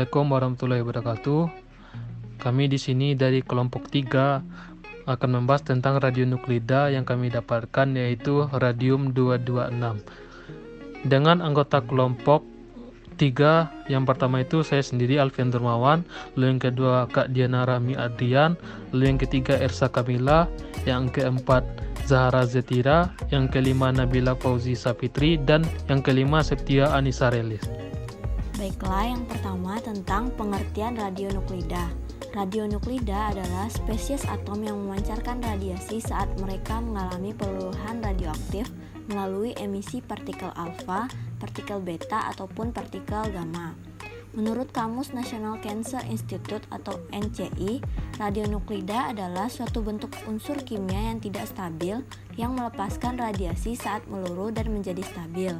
Assalamualaikum warahmatullahi wabarakatuh. Kami di sini dari kelompok 3 akan membahas tentang radio nuklida yang kami dapatkan, yaitu radium 226. Dengan anggota kelompok 3, yang pertama itu saya sendiri Alfian Durmawan, lalu yang kedua Kak Diana Rami Adrian, lalu yang ketiga Ersa Kamila, yang keempat Zahra Zetira, yang kelima Nabila Fauzi Sapitri, dan yang kelima Septia Anissa Relis. Baiklah, yang pertama tentang pengertian radionuklida. Radionuklida adalah spesies atom yang memancarkan radiasi saat mereka mengalami peluluhan radioaktif melalui emisi partikel alfa, partikel beta, ataupun partikel gamma. Menurut Kamus National Cancer Institute atau NCI, radionuklida adalah suatu bentuk unsur kimia yang tidak stabil yang melepaskan radiasi saat meluruh dan menjadi stabil.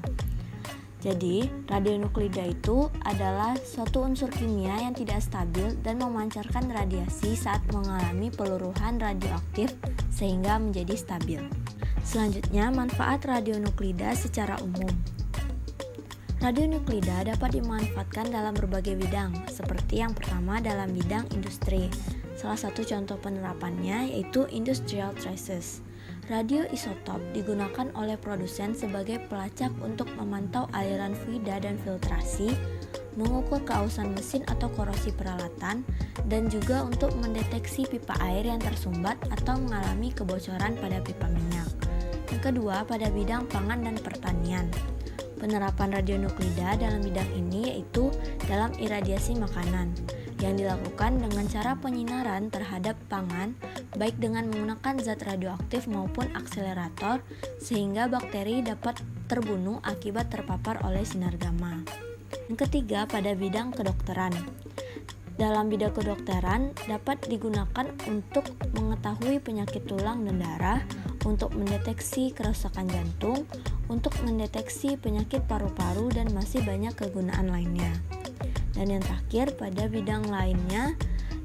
Jadi, radionuklida itu adalah suatu unsur kimia yang tidak stabil dan memancarkan radiasi saat mengalami peluruhan radioaktif sehingga menjadi stabil. Selanjutnya, manfaat radionuklida secara umum. Radionuklida dapat dimanfaatkan dalam berbagai bidang, seperti yang pertama dalam bidang industri. Salah satu contoh penerapannya yaitu industrial traces. Radioisotop digunakan oleh produsen sebagai pelacak untuk memantau aliran fluida dan filtrasi, mengukur keausan mesin atau korosi peralatan, dan juga untuk mendeteksi pipa air yang tersumbat atau mengalami kebocoran pada pipa minyak. Yang kedua, pada bidang pangan dan pertanian. Penerapan radionuklida dalam bidang ini yaitu dalam iradiasi makanan, yang dilakukan dengan cara penyinaran terhadap pangan baik dengan menggunakan zat radioaktif maupun akselerator sehingga bakteri dapat terbunuh akibat terpapar oleh sinar gamma. Yang ketiga, pada bidang kedokteran. Dalam bidang kedokteran dapat digunakan untuk mengetahui penyakit tulang dan darah, untuk mendeteksi kerusakan jantung, untuk mendeteksi penyakit paru-paru, dan masih banyak kegunaan lainnya. Dan yang terakhir, pada bidang lainnya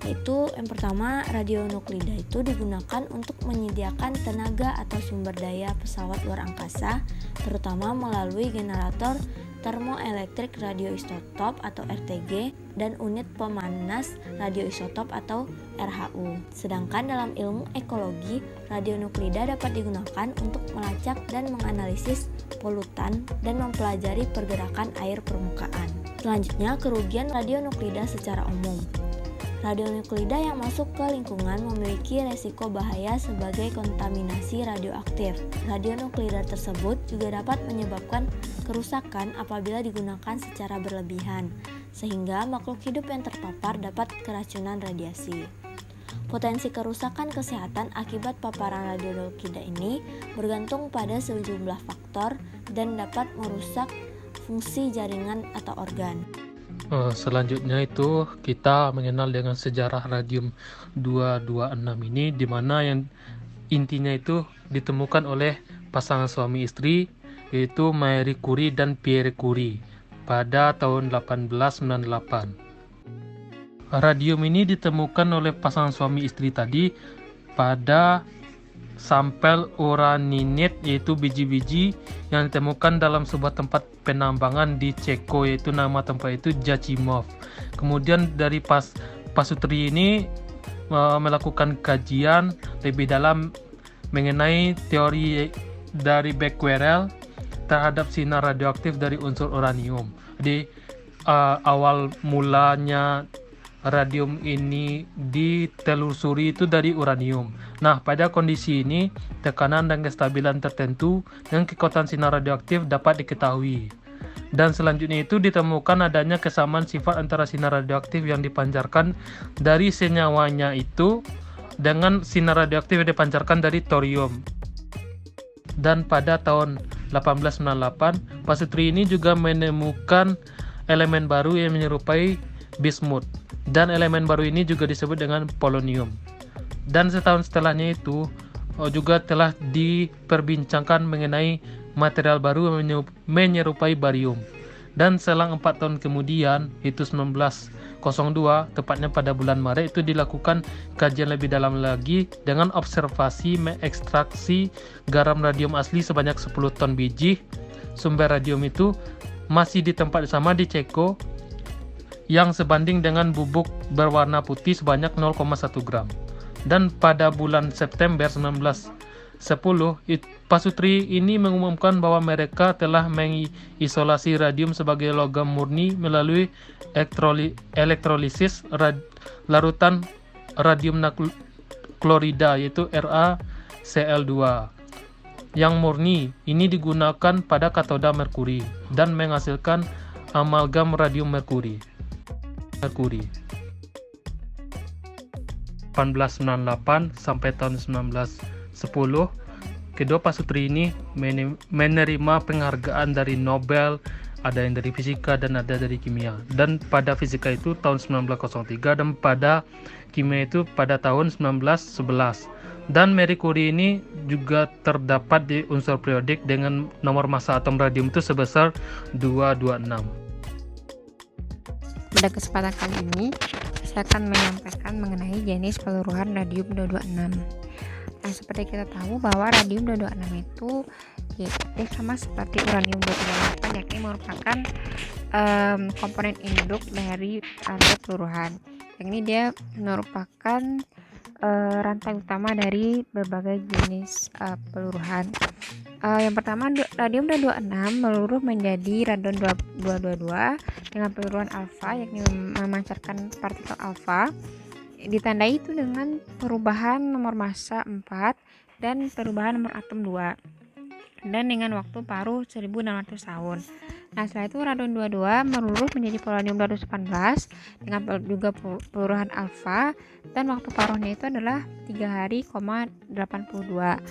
yaitu yang pertama, radionuklida itu digunakan untuk menyediakan tenaga atau sumber daya pesawat luar angkasa, terutama melalui generator termoelektrik radioisotop atau RTG dan unit pemanas radioisotop atau RHU. Sedangkan dalam ilmu ekologi, radionuklida dapat digunakan untuk melacak dan menganalisis polutan dan mempelajari pergerakan air permukaan. Selanjutnya, kerugian radionuklida secara umum. Radionuklida yang masuk ke lingkungan memiliki resiko bahaya sebagai kontaminasi radioaktif. Radionuklida tersebut juga dapat menyebabkan kerusakan apabila digunakan secara berlebihan, sehingga makhluk hidup yang terpapar dapat keracunan radiasi. Potensi kerusakan kesehatan akibat paparan radionuklida ini bergantung pada sejumlah faktor dan dapat merusak fungsi jaringan atau organ. Selanjutnya itu kita mengenal dengan sejarah radium 226 ini, di mana yang intinya itu ditemukan oleh pasangan suami istri yaitu Marie Curie dan Pierre Curie pada tahun 1898. Radium ini ditemukan oleh pasangan suami istri tadi pada sampel uraninit, yaitu biji-biji yang ditemukan dalam sebuah tempat penambangan di Ceko, yaitu nama tempat itu Jachimov. Kemudian dari Pasutri ini melakukan kajian lebih dalam mengenai teori dari Becquerel terhadap sinar radioaktif dari unsur uranium. Jadi awal mulanya radium ini ditelusuri itu dari uranium. Nah, pada kondisi ini, tekanan dan kestabilan tertentu dengan kekuatan sinar radioaktif dapat diketahui. Dan selanjutnya itu ditemukan adanya kesamaan sifat antara sinar radioaktif yang dipancarkan dari senyawanya itu dengan sinar radioaktif yang dipancarkan dari thorium. Dan pada tahun 1898, Pasutri ini juga menemukan elemen baru yang menyerupai bismut. Dan elemen baru ini juga disebut dengan polonium. Dan setahun setelahnya itu juga telah diperbincangkan mengenai material baru yang menyerupai barium. Dan selang 4 tahun kemudian, itu 1902, tepatnya pada bulan Maret, itu dilakukan kajian lebih dalam lagi dengan observasi mengekstraksi garam radium asli sebanyak 10 ton biji. Sumber radium itu masih di tempat sama di Ceko, yang sebanding dengan bubuk berwarna putih sebanyak 0,1 gram. Dan pada bulan September 1910, Pasutri ini mengumumkan bahwa mereka telah mengisolasi radium sebagai logam murni melalui elektrolisis larutan radium klorida yaitu RaCl2 yang murni. Ini digunakan pada katoda merkuri dan menghasilkan amalgam radium merkuri. 1898 sampai tahun 1910, kedua Pasutri ini menerima penghargaan dari Nobel, ada yang dari fisika dan ada dari kimia. Dan pada fisika itu tahun 1903 dan pada kimia itu pada tahun 1911. Dan Marie Curie ini juga terdapat di unsur periodik dengan nomor massa atom radium itu sebesar 226. Pada kesempatan kali ini, saya akan menyampaikan mengenai jenis peluruhan radium-226. Nah, seperti kita tahu bahwa radium-226 itu sama seperti uranium-238, yakni merupakan komponen induk dari rantai peluruhan. Yakni dia merupakan rantai utama dari berbagai jenis peluruhan. Yang pertama, radium-226 meluruh menjadi radon-222 dengan peluruhan alfa, yakni memancarkan partikel alfa. Ditandai itu dengan perubahan nomor massa 4 dan perubahan nomor atom 2, dan dengan waktu paruh 1600 tahun. Nah, setelah itu radon 22 meluruh menjadi polonium-218 dengan juga peluruhan alfa, dan waktu paruhnya itu adalah 3 hari, 82.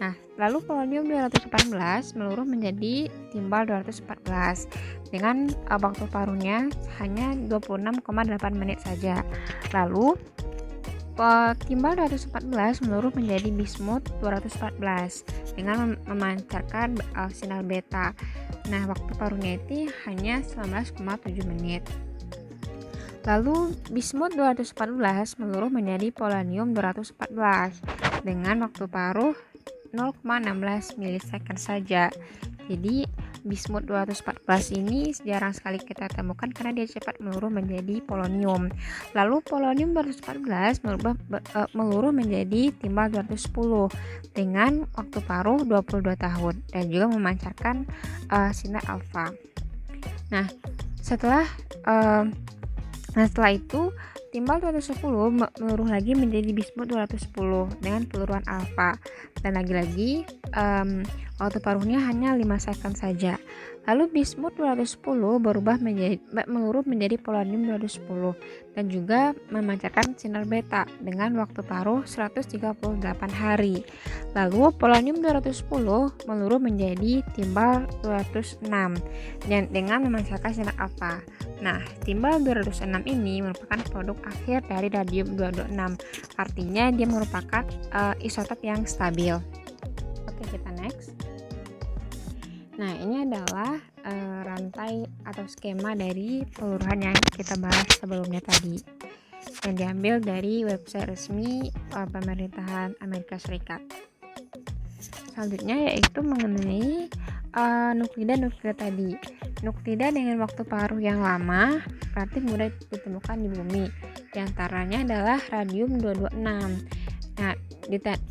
Nah, lalu polonium-218 meluruh menjadi timbal 214 dengan waktu paruhnya hanya 26,8 menit saja. Lalu timbal 214 meluruh menjadi bismut 214 dengan memancarkan sinar beta. Nah, waktu paruhnya itu hanya 19,7 menit. Lalu bismut 214 meluruh menjadi polonium 214 dengan waktu paruh 0,16 milisecond saja. Jadi bismut 214 ini jarang sekali kita temukan karena dia cepat meluruh menjadi polonium. Lalu polonium 214 meluruh menjadi timbal 210 dengan waktu paruh 22 tahun dan juga memancarkan sinar alfa. Nah, setelah itu timbal 210 meluruh lagi menjadi bismut 210 dengan peluruhan alfa, dan lagi-lagi waktu paruhnya hanya 5 second saja. Lalu bismut 210 berubah meluruh menjadi polonium 210 dan juga memancarkan sinar beta dengan waktu paruh 138 hari. Lalu polonium 210 meluruh menjadi timbal 206 dan dengan memancarkan sinar alfa. Nah, timbal 206 ini merupakan produk akhir dari radium 226. Artinya dia merupakan isotop yang stabil. Oke, kita next. Nah, ini adalah rantai atau skema dari peluruhan yang kita bahas sebelumnya tadi, yang diambil dari website resmi pemerintahan Amerika Serikat. Selanjutnya yaitu mengenai nuklida tadi. Nuklida dengan waktu paruh yang lama berarti mudah ditemukan di bumi. Di antaranya adalah radium-226. Nah,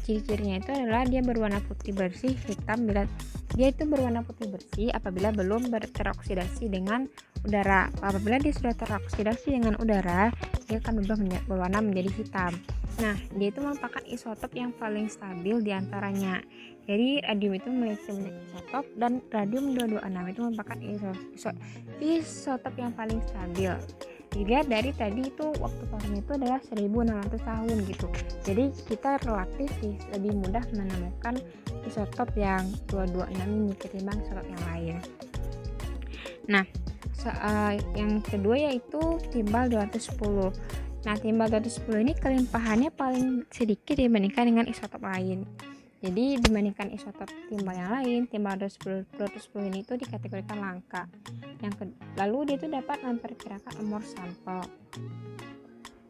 ciri-cirinya itu adalah dia berwarna putih bersih hitam bila dia itu berwarna putih bersih apabila belum teroksidasi dengan udara. Apabila dia sudah teroksidasi dengan udara, dia akan berwarna menjadi hitam. Nah, dia itu merupakan isotop yang paling stabil di antaranya. Jadi radium itu memiliki banyak isotop dan radium-226 itu merupakan isotop yang paling stabil. Dilihat dari tadi itu waktu paruhnya itu adalah 1600 tahun gitu. Jadi kita relatif lebih mudah menemukan isotop yang 226 ini ketimbang isotop yang lain. Nah, yang kedua yaitu timbal 210. Nah, timbal 210 ini kelimpahannya paling sedikit dibandingkan dengan isotop lain. Jadi dibandingkan isotop timbal yang lain, timbal 210 ini itu dikategorikan langka. Lalu dia itu dapat memperkirakan umur sampel.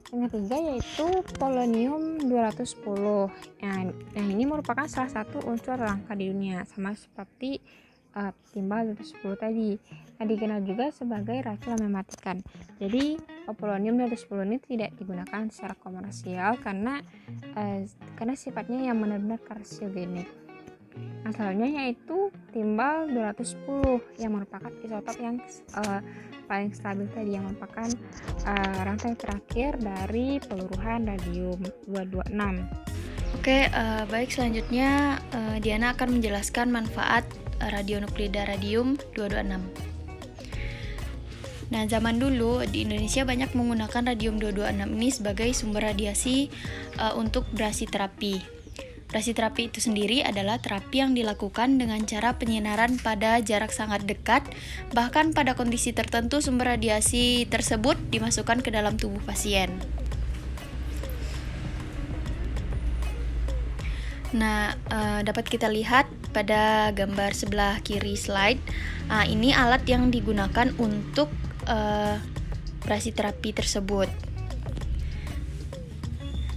Yang ketiga yaitu polonium 210. Nah, ini merupakan salah satu unsur langka di dunia, sama seperti timbal 210 tadi. Nah, dikenal juga sebagai racun yang mematikan. Jadi polonium-210 ini tidak digunakan secara komersial karena sifatnya yang benar-benar karsiogenik. Asalnya yaitu timbal 210 yang merupakan isotop yang paling stabil tadi, yang merupakan rantai terakhir dari peluruhan radium 226. Oke, baik, selanjutnya Diana akan menjelaskan manfaat radionukleida radium 226. Nah, zaman dulu di Indonesia banyak menggunakan radium 226 ini sebagai sumber radiasi untuk brasiterapi. Brasiterapi itu sendiri adalah terapi yang dilakukan dengan cara penyinaran pada jarak sangat dekat, bahkan pada kondisi tertentu sumber radiasi tersebut dimasukkan ke dalam tubuh pasien. Nah, dapat kita lihat pada gambar sebelah kiri slide. Ini alat yang digunakan untuk brasiterapi tersebut.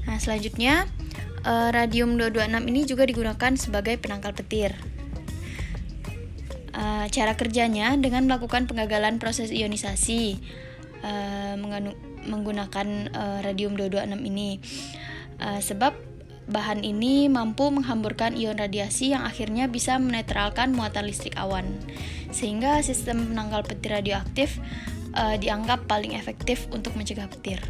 Nah, selanjutnya radium 226 ini juga digunakan sebagai penangkal petir. Cara kerjanya dengan melakukan penggagalan proses ionisasi menggunakan radium 226 ini. Sebab bahan ini mampu menghamburkan ion radiasi yang akhirnya bisa menetralkan muatan listrik awan, sehingga sistem penangkal petir radioaktif dianggap paling efektif untuk mencegah petir.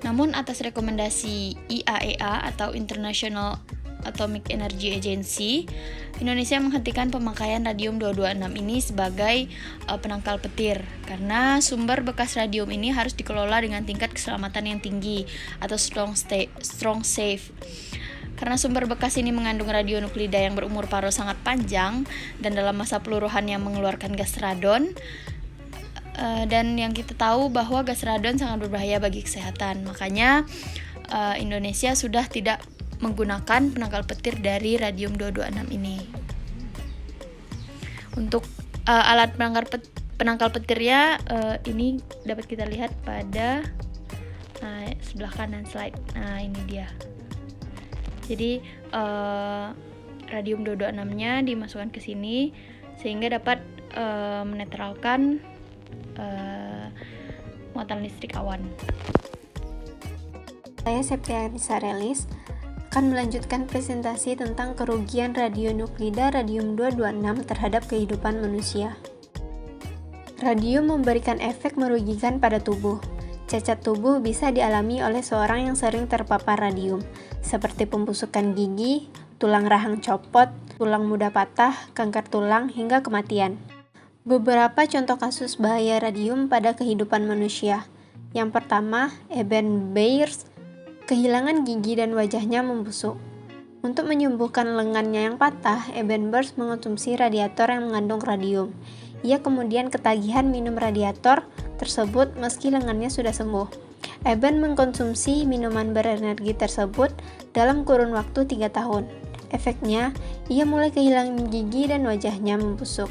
Namun atas rekomendasi IAEA atau International Atomic Energy Agency, Indonesia menghentikan pemakaian radium 226 ini sebagai penangkal petir karena sumber bekas radium ini harus dikelola dengan tingkat keselamatan yang tinggi atau strong safe. Karena sumber bekas ini mengandung radionukleida yang berumur paruh sangat panjang dan dalam masa peluruhan yang mengeluarkan gas radon, dan yang kita tahu bahwa gas radon sangat berbahaya bagi kesehatan. Makanya Indonesia sudah tidak menggunakan penangkal petir dari radium 226 ini. Untuk alat penangkal petirnya ini dapat kita lihat pada sebelah kanan slide. Nah, ini dia. Jadi radium 226-nya dimasukkan ke sini sehingga dapat menetralkan muatan listrik awan. Saya Septiani Sarelis akan melanjutkan presentasi tentang kerugian radionukleida radium 226 terhadap kehidupan manusia. Radium memberikan efek merugikan pada tubuh. Cacat tubuh bisa dialami oleh seorang yang sering terpapar radium, seperti pembusukan gigi, tulang rahang copot, tulang mudah patah, kanker tulang, hingga kematian. Beberapa contoh kasus bahaya radium pada kehidupan manusia. Yang pertama, Eben Bayers, kehilangan gigi dan wajahnya membusuk. Untuk menyembuhkan lengannya yang patah, Eben Bayers mengonsumsi radiator yang mengandung radium. Ia kemudian ketagihan minum radiator tersebut meski lengannya sudah sembuh. Eben mengkonsumsi minuman berenergi tersebut dalam kurun waktu 3 tahun. Efeknya, ia mulai kehilangan gigi dan wajahnya membusuk.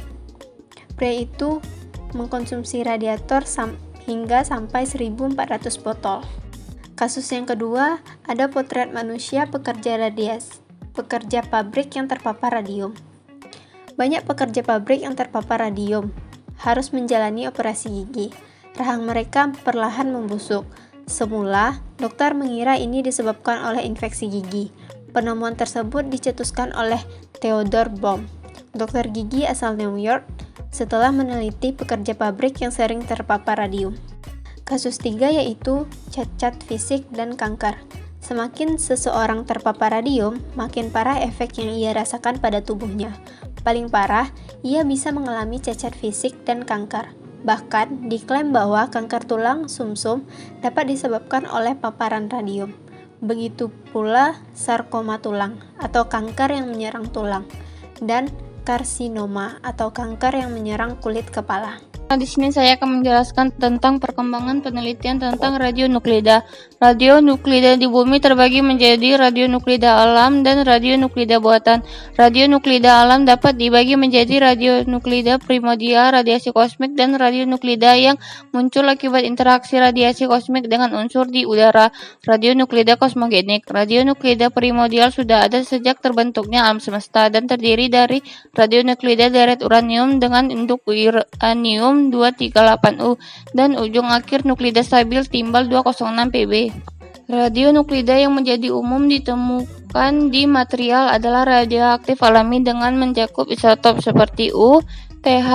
Pria itu mengkonsumsi radiator hingga sampai 1.400 botol. Kasus yang kedua, ada potret manusia pekerja pabrik yang terpapar radium. Banyak pekerja pabrik yang terpapar radium harus menjalani operasi gigi. Rahang mereka perlahan membusuk. Semula, dokter mengira ini disebabkan oleh infeksi gigi. Penemuan tersebut dicetuskan oleh Theodore Bohm, dokter gigi asal New York, setelah meneliti pekerja pabrik yang sering terpapar radium. Kasus 3 yaitu cacat fisik dan kanker. Semakin seseorang terpapar radium, makin parah efek yang ia rasakan pada tubuhnya. Paling parah, ia bisa mengalami cacat fisik dan kanker. Bahkan, diklaim bahwa kanker tulang sumsum dapat disebabkan oleh paparan radium. Begitu pula sarkoma tulang atau kanker yang menyerang tulang, dan karsinoma atau kanker yang menyerang kulit kepala. Di sini saya akan menjelaskan tentang perkembangan penelitian tentang radionuklida. Radionuklida di bumi terbagi menjadi radionuklida alam dan radionuklida buatan. Radionuklida alam dapat dibagi menjadi radionuklida primordial, radiasi kosmik, dan radionuklida yang muncul akibat interaksi radiasi kosmik dengan unsur di udara. Radionuklida kosmogenik. Radionuklida primordial sudah ada sejak terbentuknya alam semesta dan terdiri dari radionuklida deret uranium dengan induk uranium 238U dan ujung akhir nuklida stabil timbal 206 Pb. Radionuklida yang menjadi umum ditemukan di material adalah radioaktif alami dengan mencakup isotop seperti U, TH,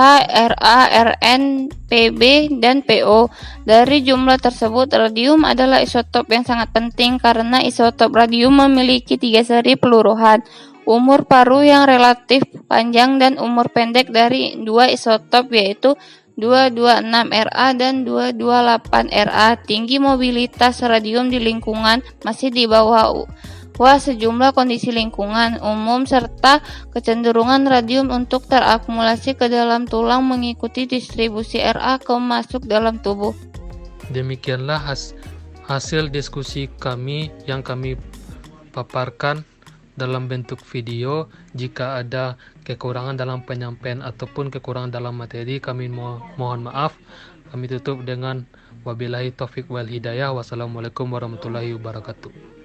Ra, Rn, Pb, dan Po. Dari jumlah tersebut, radium adalah isotop yang sangat penting karena isotop radium memiliki 3 seri peluruhan, umur paruh yang relatif panjang dan umur pendek dari 2 isotop yaitu 226Ra dan 228Ra. Tinggi mobilitas radium di lingkungan masih di bawah sejumlah kondisi lingkungan umum serta kecenderungan radium untuk terakumulasi ke dalam tulang mengikuti distribusi Ra ke masuk dalam tubuh. Demikianlah hasil diskusi kami yang kami paparkan dalam bentuk video. Jika ada kekurangan dalam penyampaian ataupun kekurangan dalam materi, kami mohon maaf. Kami tutup dengan wabillahi taufik wal hidayah. Wassalamualaikum warahmatullahi wabarakatuh.